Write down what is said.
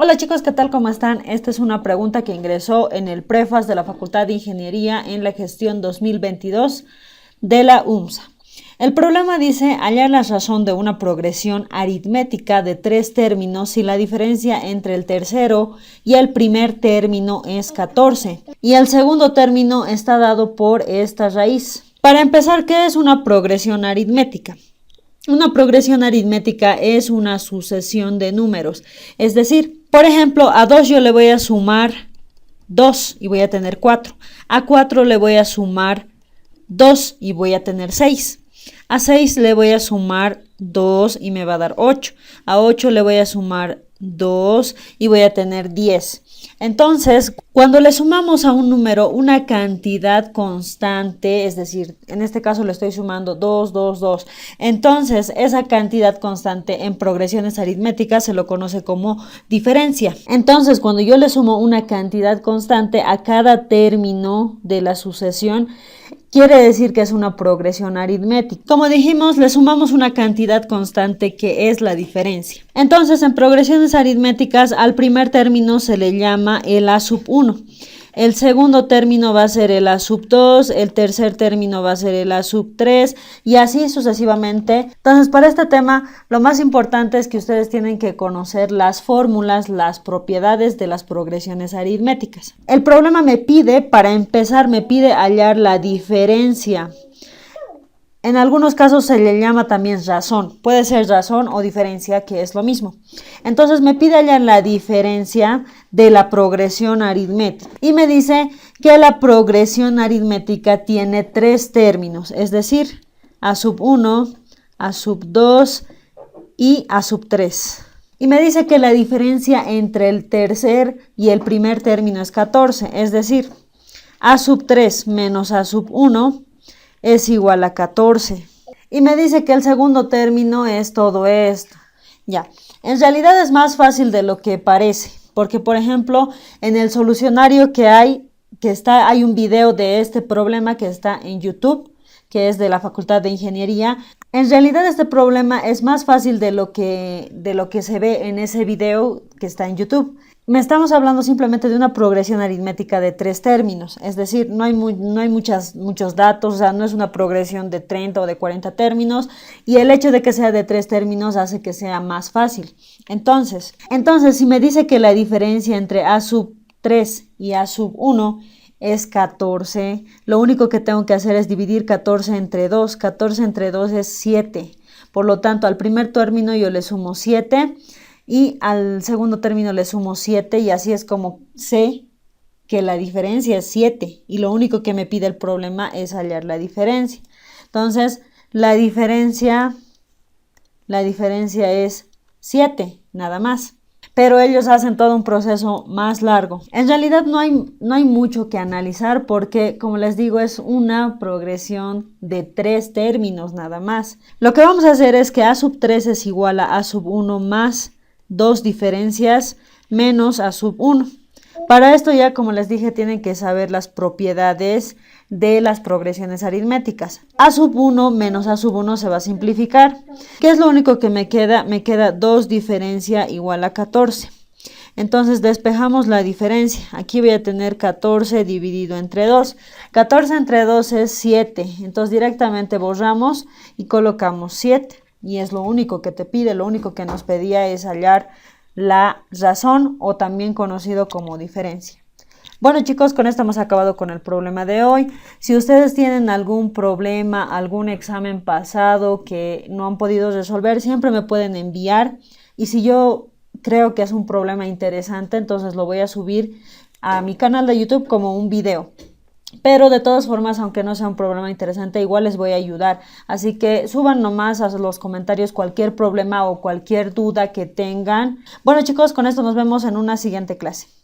Hola chicos, ¿qué tal? ¿Cómo están? Esta es una pregunta que ingresó en el Prefas de la Facultad de Ingeniería en la gestión 2022 de la UMSA. El problema dice hallar la razón de una progresión aritmética de 3 términos si la diferencia entre el tercero y el primer término es 14 y el segundo término está dado por esta raíz. Para empezar, ¿qué es una progresión aritmética? Una progresión aritmética es una sucesión de números, es decir, por ejemplo, a 2 yo le voy a sumar 2 y voy a tener 4. A 4 le voy a sumar 2 y voy a tener 6. A 6 le voy a sumar 2 y me va a dar 8. A 8 le voy a sumar 2 y voy a tener 10. Entonces, cuando le sumamos a un número una cantidad constante, es decir, en este caso le estoy sumando 2, 2, 2, entonces esa cantidad constante en progresiones aritméticas se lo conoce como diferencia. Entonces, cuando yo le sumo una cantidad constante a cada término de la sucesión, quiere decir que es una progresión aritmética. Como dijimos, le sumamos una cantidad constante que es la diferencia. Entonces, en progresiones aritméticas, al primer término se le llama el A sub 1. El segundo término va a ser el A sub 2, el tercer término va a ser el A sub 3 y así sucesivamente. Entonces, para este tema, lo más importante es que ustedes tienen que conocer las fórmulas, las propiedades de las progresiones aritméticas. El problema para empezar, me pide hallar la diferencia. En algunos casos se le llama también razón. Puede ser razón o diferencia, que es lo mismo. Entonces me pide hallar la diferencia de la progresión aritmética. Y me dice que la progresión aritmética tiene 3 términos. Es decir, A sub 1, A sub 2 y A sub 3. Y me dice que la diferencia entre el tercer y el primer término es 14. Es decir, A sub 3 menos A sub 1 es igual a 14. Y me dice que el segundo término es todo esto. Ya, en realidad es más fácil de lo que parece, porque por ejemplo, en el solucionario hay un video de este problema que está en YouTube, que es de la Facultad de Ingeniería. En realidad este problema es más fácil de lo que se ve en ese video que está en YouTube. Estamos hablando simplemente de una progresión aritmética de 3 términos, es decir, no hay muchos datos, o sea, no es una progresión de 30 o de 40 términos, y el hecho de que sea de 3 términos hace que sea más fácil. Entonces, si me dice que la diferencia entre A sub 3 y A sub 1 es 14, lo único que tengo que hacer es dividir 14 entre 2, 14 entre 2 es 7, por lo tanto, al primer término yo le sumo 7, y al segundo término le sumo 7 y así es como sé que la diferencia es 7 y lo único que me pide el problema es hallar la diferencia. Entonces, la diferencia es 7, nada más. Pero ellos hacen todo un proceso más largo. En realidad no hay mucho que analizar porque, como les digo, es una progresión de 3 términos nada más. Lo que vamos a hacer es que A sub 3 es igual a A sub 1 más 2 diferencias menos A sub 1. Para esto ya, como les dije, tienen que saber las propiedades de las progresiones aritméticas. A sub 1 menos A sub 1 se va a simplificar. ¿Qué es lo único que me queda? Me queda 2 diferencia igual a 14. Entonces despejamos la diferencia. Aquí voy a tener 14 dividido entre 2. 14 entre 2 es 7. Entonces directamente borramos y colocamos 7. Y es lo único que te pide, lo único que nos pedía es hallar la razón o también conocido como diferencia. Bueno chicos, con esto hemos acabado con el problema de hoy. Si ustedes tienen algún problema, algún examen pasado que no han podido resolver, siempre me pueden enviar. Y si yo creo que es un problema interesante, entonces lo voy a subir a mi canal de YouTube como un video. Pero de todas formas, aunque no sea un problema interesante, igual les voy a ayudar. Así que suban nomás a los comentarios cualquier problema o cualquier duda que tengan. Bueno chicos, con esto nos vemos en una siguiente clase.